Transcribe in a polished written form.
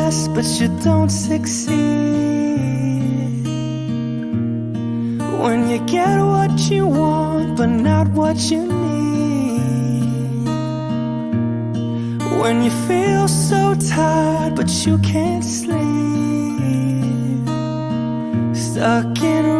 best, but you don't succeed. When you get what you want, but not what you need. When you feel so tired, but you can't sleep. Stuck in a